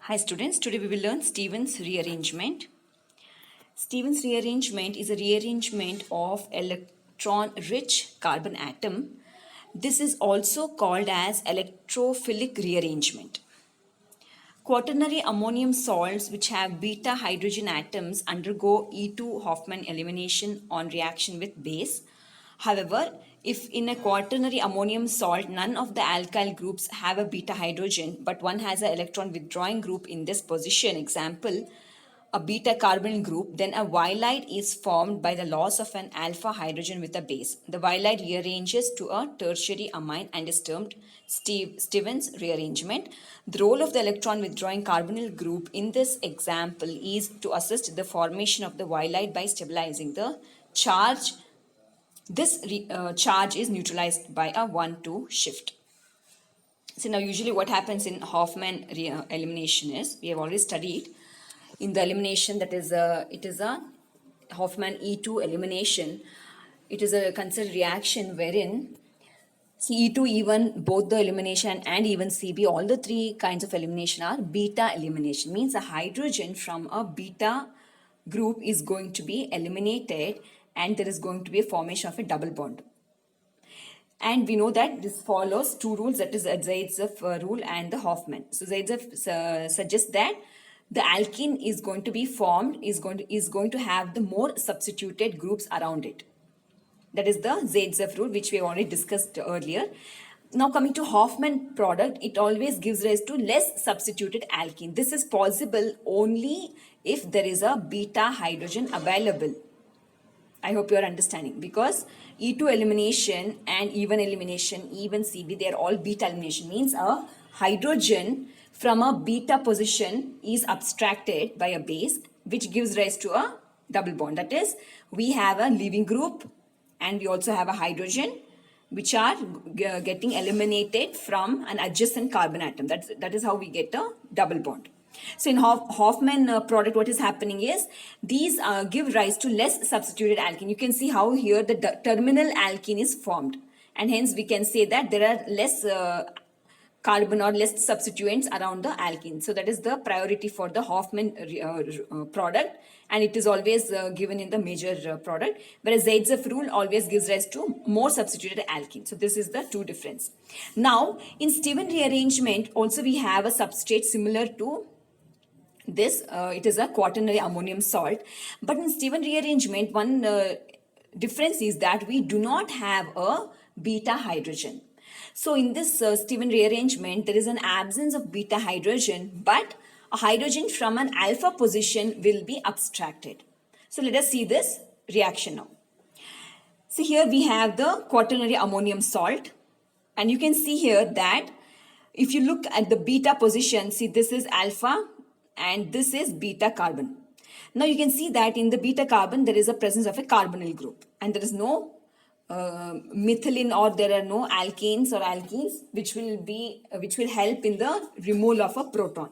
Hi students, today we will learn Stevens rearrangement. Stevens rearrangement is a rearrangement of electron-rich carbon atom. This is also called as electrophilic rearrangement. Quaternary ammonium salts which have beta hydrogen atoms undergo E2 Hofmann elimination on reaction with base. However, if in a quaternary ammonium salt, none of the alkyl groups have a beta hydrogen, but one has an electron withdrawing group in this position, example, a beta carbonyl group, then a halide is formed by the loss of an alpha hydrogen with a base. The halide rearranges to a tertiary amine and is termed Stevens rearrangement. The role of the electron withdrawing carbonyl group in this example is to assist the formation of the halide by stabilizing the charge. This charge is neutralized by a 1-2 shift. So now usually what happens in Hofmann elimination is, we have already studied in the elimination, that is it is a Hofmann E2 elimination. It is a considered reaction wherein E2, E1, both the elimination and even CB, all the three kinds of elimination are beta elimination. Means a hydrogen from a beta group is going to be eliminated and there is going to be a formation of a double bond. And we know that this follows two rules, that is Zaitsev rule and the Hofmann. So Zaitsev suggests that the alkene is going to be formed, is going to have the more substituted groups around it. That is the Zaitsev rule, which we have already discussed earlier. Now coming to Hofmann product, it always gives rise to less substituted alkene. This is possible only if there is a beta hydrogen available. I hope you are understanding, because E2 elimination and even elimination, even CB, they are all beta elimination. Means a hydrogen from a beta position is abstracted by a base, which gives rise to a double bond. That is, we have a leaving group and we also have a hydrogen which are getting eliminated from an adjacent carbon atom. That is how we get a double bond. So in Hofmann product, what is happening is these give rise to less substituted alkene. You can see how here the terminal alkene is formed, and hence we can say that there are less carbon or less substituents around the alkene. So that is the priority for the Hofmann product, and it is always given in the major product, whereas Zaitsev rule always gives rise to more substituted alkene. So this is the two difference. Now in Stevens rearrangement also we have a substrate similar to this. It is a quaternary ammonium salt, but in Stevens rearrangement one difference is that we do not have a beta hydrogen. So in this Stevens rearrangement, there is an absence of beta hydrogen, but a hydrogen from an alpha position will be abstracted. So let us see this reaction now. So here we have the quaternary ammonium salt, and you can see here that if you look at the beta position, see this is alpha and this is beta carbon. Now you can see that in the beta carbon there is a presence of a carbonyl group, and there is no methylene, or there are no alkanes or alkenes which will help in the removal of a proton,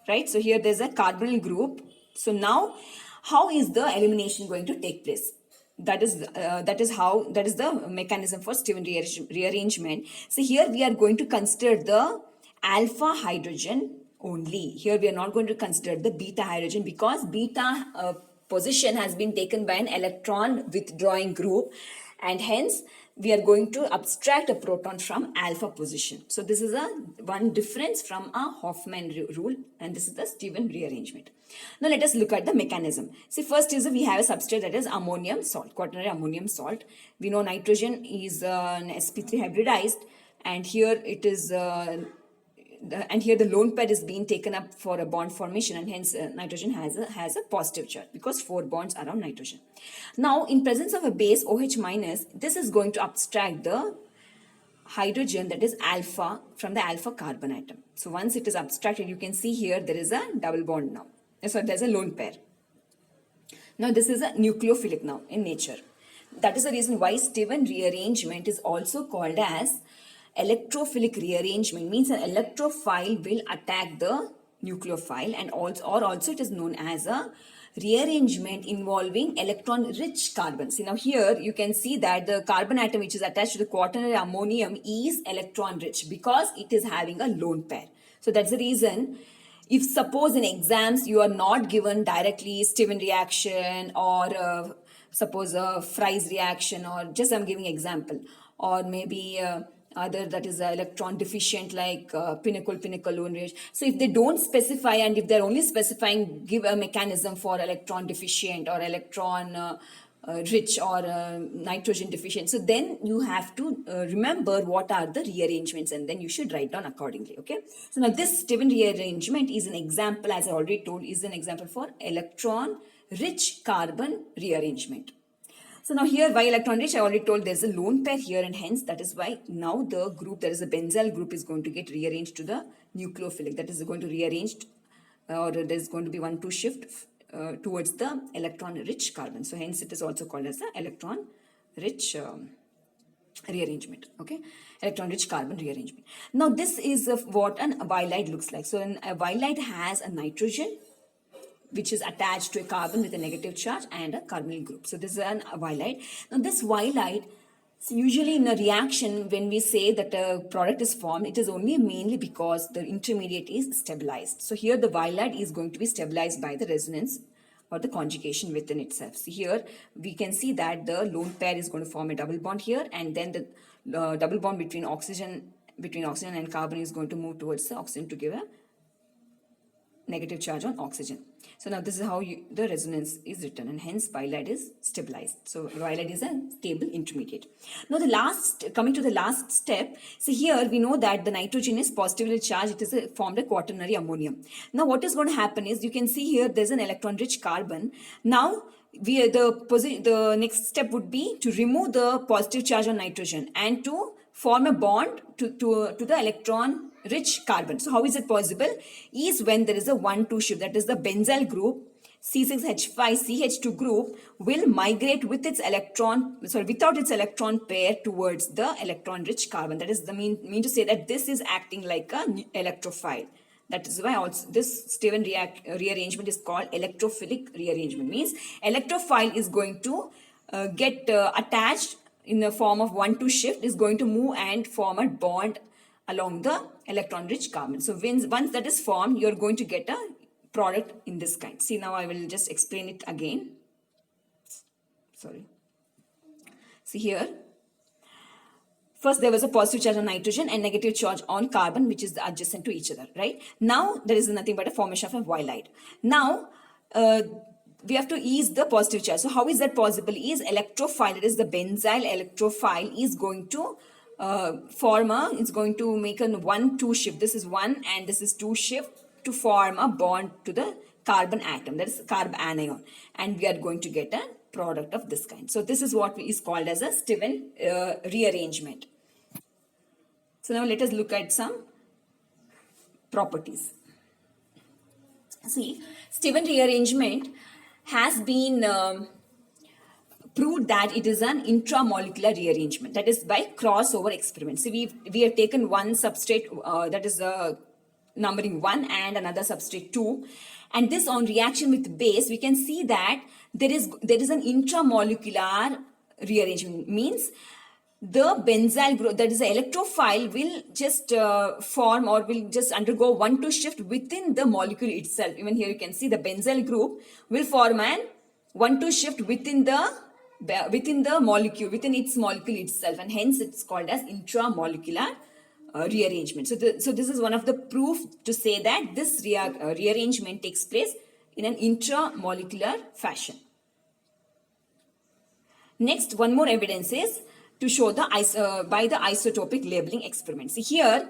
right? So here there's a carbonyl group. So now how is the elimination going to take place? That is the mechanism for Stevens rearrangement. So here we are going to consider the alpha hydrogen only. Here we are not going to consider the beta hydrogen, because beta position has been taken by an electron withdrawing group, and hence we are going to abstract a proton from alpha position. So this is one difference from a Hofmann rule, and this is the Stevens rearrangement. Now let us look at the mechanism. See, first is we have a substrate, that is ammonium salt, quaternary ammonium salt. We know nitrogen is an sp3 hybridized, and here it is and here the lone pair is being taken up for a bond formation, and hence nitrogen has a positive charge because 4 bonds around nitrogen. Now in presence of a base OH minus, this is going to abstract the hydrogen, that is alpha, from the alpha carbon atom. So once it is abstracted, you can see here there is a double bond now. So there's a lone pair. Now this is a nucleophilic now in nature. That is the reason why Stevens rearrangement is also called as electrophilic rearrangement. Means an electrophile will attack the nucleophile, and also it is known as a rearrangement involving electron-rich carbons. See, now here you can see that the carbon atom which is attached to the quaternary ammonium is electron-rich because it is having a lone pair. So that's the reason if suppose in exams you are not given directly Steven reaction or suppose a Fry's reaction, or just I'm giving example, or maybe other that is electron deficient like pinnacle lone reaction. So if they don't specify, and if they're only specifying give a mechanism for electron deficient or electron rich or nitrogen deficient, so then you have to remember what are the rearrangements, and then you should write down accordingly. Okay, so now this Steven rearrangement is an example, as I already told, is an example for electron rich carbon rearrangement. So now here, why electron rich? I already told there's a lone pair here, and hence that is why now the group, that is a benzyl group, is going to get rearranged to the nucleophilic. That is going to rearrange, or there's going to be 1-2 shift towards the electron rich carbon. So hence it is also called as the electron rich rearrangement. Okay, electron rich carbon rearrangement. Now this is what an halide looks like. So a halide has a nitrogen which is attached to a carbon with a negative charge and a carbonyl group. So this is an halide. Now this halide, so usually in a reaction, when we say that a product is formed, it is only mainly because the intermediate is stabilized. So here the halide is going to be stabilized by the resonance or the conjugation within itself. So here we can see that the lone pair is going to form a double bond here, and then the double bond between oxygen and carbon is going to move towards the oxygen to give a negative charge on oxygen. So now this is how the resonance is written, and hence halide is stabilized. So halide is a stable intermediate. Now coming to the last step, so here we know that the nitrogen is positively charged. It is formed a quaternary ammonium. Now what is going to happen is, you can see here there's an electron rich carbon. Now the next step would be to remove the positive charge on nitrogen and to form a bond to the electron rich carbon. So how is it possible? Is when there is a 1-2 shift, that is the benzyl group C6H5CH2 group will migrate with its without its electron pair towards the electron rich carbon. That is the mean to say that this is acting like an electrophile. That is why also this Steven rearrangement is called electrophilic rearrangement. Means electrophile is going to get attached in the form of 1-2 shift, is going to move and form a bond along the electron rich carbon. So once that is formed, you are going to get a product in this kind. See, now I will just explain it again. Sorry. See here. First, there was a positive charge on nitrogen and negative charge on carbon, which is adjacent to each other, right? Now, there is nothing but a formation of a halide. Now, we have to ease the positive charge. So, how is that possible? Is electrophile, it is the benzyl electrophile, is going to it's going to make a 1-2 shift. This is 1 and this is 2 shift to form a bond to the carbon atom, that is carbanion, and we are going to get a product of this kind. So this is what is called as a Steven rearrangement. So now let us look at some properties. See, Steven rearrangement has been proved that it is an intramolecular rearrangement, that is by crossover experiments. See, we have taken one substrate that is numbering 1 and another substrate 2, and this on reaction with base, we can see that there is an intramolecular rearrangement. Means the benzyl group, that is the electrophile, will just form or will just undergo 1-2 shift within the molecule itself. Even here you can see the benzyl group will form an 1-2 shift within the molecule, within its molecule itself, and hence it's called as intramolecular rearrangement. So this is one of the proof to say that this rearrangement takes place in an intramolecular fashion. Next, one more evidence is to show by the isotopic labeling experiment. See here,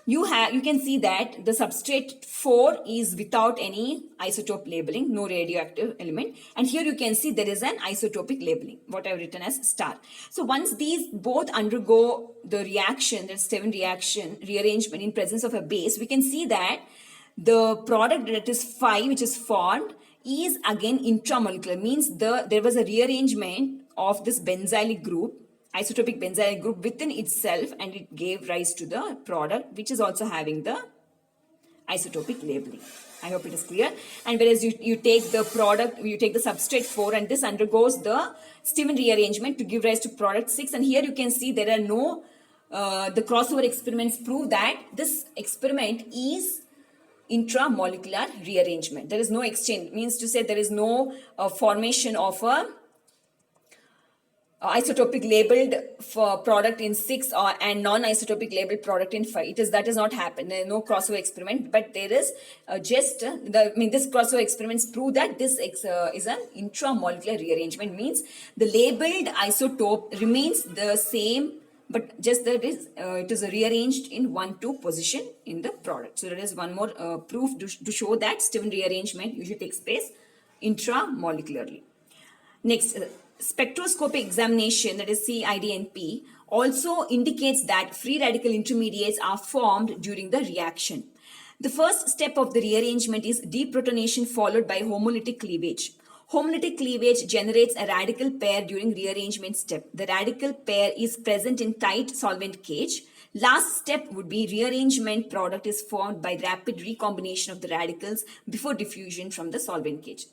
you can see that the substrate 4 is without any isotope labeling, no radioactive element, and here you can see there is an isotopic labeling, what I have written as star. So once these both undergo the reaction, the Steven rearrangement in presence of a base, we can see that the product, that is phi, which is formed, is again intramolecular. Means there was a rearrangement of this benzylic group, isotopic benzylic group within itself, and it gave rise to the product, which is also having the isotopic labeling. I hope it is clear. And whereas you take the product, you take the substrate 4, and this undergoes the Steven rearrangement to give rise to product 6, and here you can see there are no the crossover experiments prove that this experiment is intramolecular rearrangement. There is no exchange, means to say there is no formation of a isotopic labeled for product in 6 and non-isotopic labeled product in 5. That is not happen. There is no crossover experiment, but there is this crossover experiments prove that this is an intramolecular rearrangement, means the labeled isotope remains the same, but just that it is rearranged in 1-2 position in the product. So there is one more proof to show that Stevin rearrangement usually takes place intramolecularly. Next, spectroscopic examination, that is CIDNP, also indicates that free radical intermediates are formed during the reaction. The first step of the rearrangement is deprotonation followed by homolytic cleavage. Homolytic cleavage generates a radical pair during rearrangement step. The radical pair is present in tight solvent cage. Last step would be rearrangement product is formed by rapid recombination of the radicals before diffusion from the solvent cage.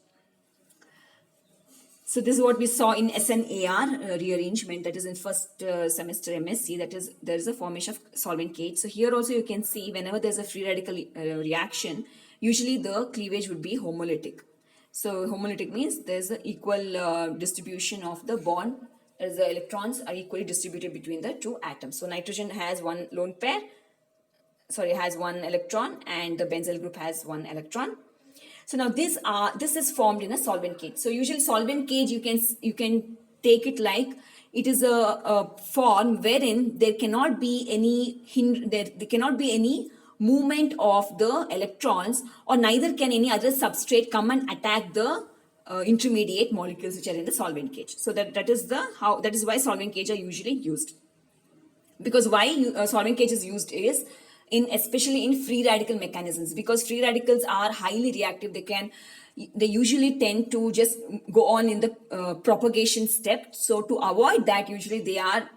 So this is what we saw in SNAR rearrangement, that is in first semester MSc, that is there is a formation of solvent cage. So here also you can see whenever there's a free radical reaction, usually the cleavage would be homolytic. So homolytic means there's an equal distribution of the bond, as the electrons are equally distributed between the 2 atoms. So nitrogen has one lone pair, has one electron, and the benzyl group has one electron. So now this is formed in a solvent cage. So usually solvent cage you can take it like it is a form wherein there cannot be any movement of the electrons, or neither can any other substrate come and attack the intermediate molecules which are in the solvent cage. So that is why solvent cage are usually used. Because why solvent cage is used is especially in free radical mechanisms, because free radicals are highly reactive. They usually tend to just go on in the propagation step. So to avoid that, usually they are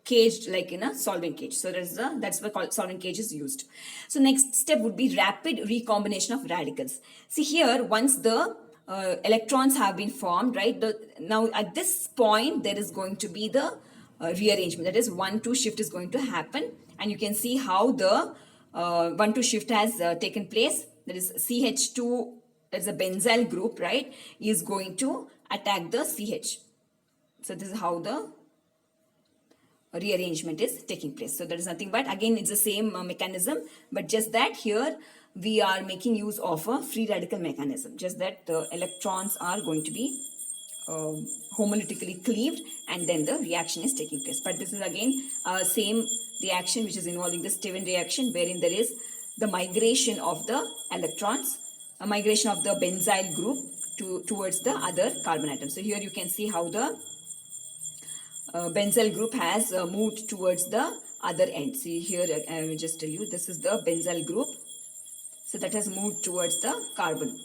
caged like in a solvent cage. So that's why solvent cage is used. So next step would be rapid recombination of radicals. See here, once the electrons have been formed, right? Now at this point there is going to be the rearrangement, that is 1-2 shift is going to happen, and you can see how the 1-2 shift has taken place. That is CH2, that's a benzyl group, right, is going to attack the CH. So this is how the rearrangement is taking place. So there is nothing but, again, it's the same mechanism, but just that here we are making use of a free radical mechanism, just that the electrons are going to be homolytically cleaved, and then the reaction is taking place. But this is again same reaction which is involving the Stevin reaction, wherein there is the migration of the electrons, a migration of the benzyl group towards the other carbon atom. So here you can see how the benzyl group has moved towards the other end. See here, I will just tell you, this is the benzyl group. So that has moved towards the carbon.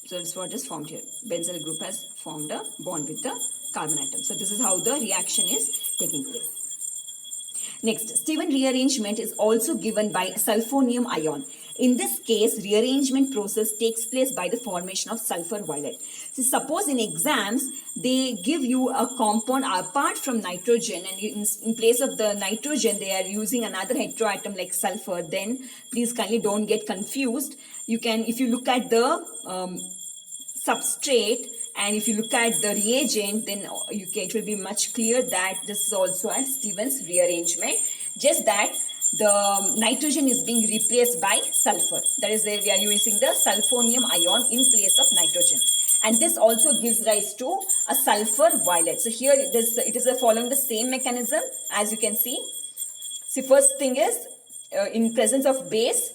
So that's what is formed here. Benzyl group has formed a bond with the carbon atom. So this is how the reaction is taking place. Next, Stevin rearrangement is also given by sulfonium ion. In this case, rearrangement process takes place by the formation of sulfur violet. So suppose in exams, they give you a compound apart from nitrogen, and in place of the nitrogen, they are using another heteroatom like sulfur. Then please kindly don't get confused. You can, if you look at the substrate, and if you look at the reagent, then it will be much clear that this is also a Stevin's rearrangement. Just that the nitrogen is being replaced by sulfur. That is, there we are using the sulfonium ion in place of nitrogen. And this also gives rise to a sulfur violet. So here it is following the same mechanism as you can see. See, first thing is in presence of base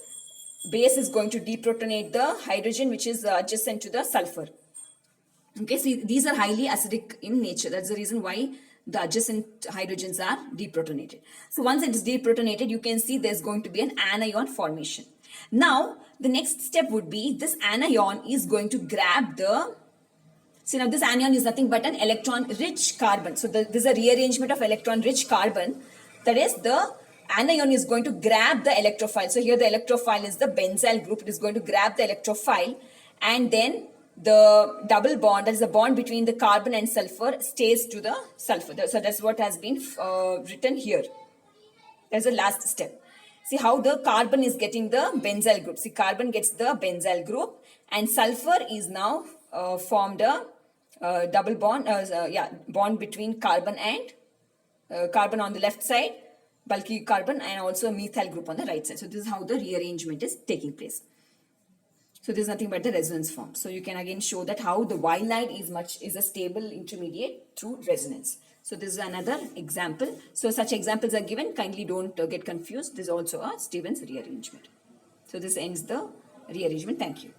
is going to deprotonate the hydrogen which is adjacent to the sulfur. Okay, see, these are highly acidic in nature. That's the reason why the adjacent hydrogens are deprotonated. So once it is deprotonated, you can see there's going to be an anion formation. Now, the next step would be this anion is going to grab the... See, now this anion is nothing but an electron-rich carbon. So this is a rearrangement of electron-rich carbon. That is, the anion is going to grab the electrophile. So here the electrophile is the benzyl group. It is going to grab the electrophile, and then the double bond, that is the bond between the carbon and sulfur, stays to the sulfur. So that's what has been written here. That's the last step. See how the carbon is getting the benzyl group. See, carbon gets the benzyl group, and sulfur is now formed a double bond, bond between carbon and carbon on the left side, bulky carbon, and also a methyl group on the right side. So this is how the rearrangement is taking place. So this is nothing but the resonance form. So you can again show that how the Y-lide is a stable intermediate through resonance. So this is another example. So such examples are given. Kindly don't get confused. This is also a Stevens rearrangement. So this ends the rearrangement. Thank you.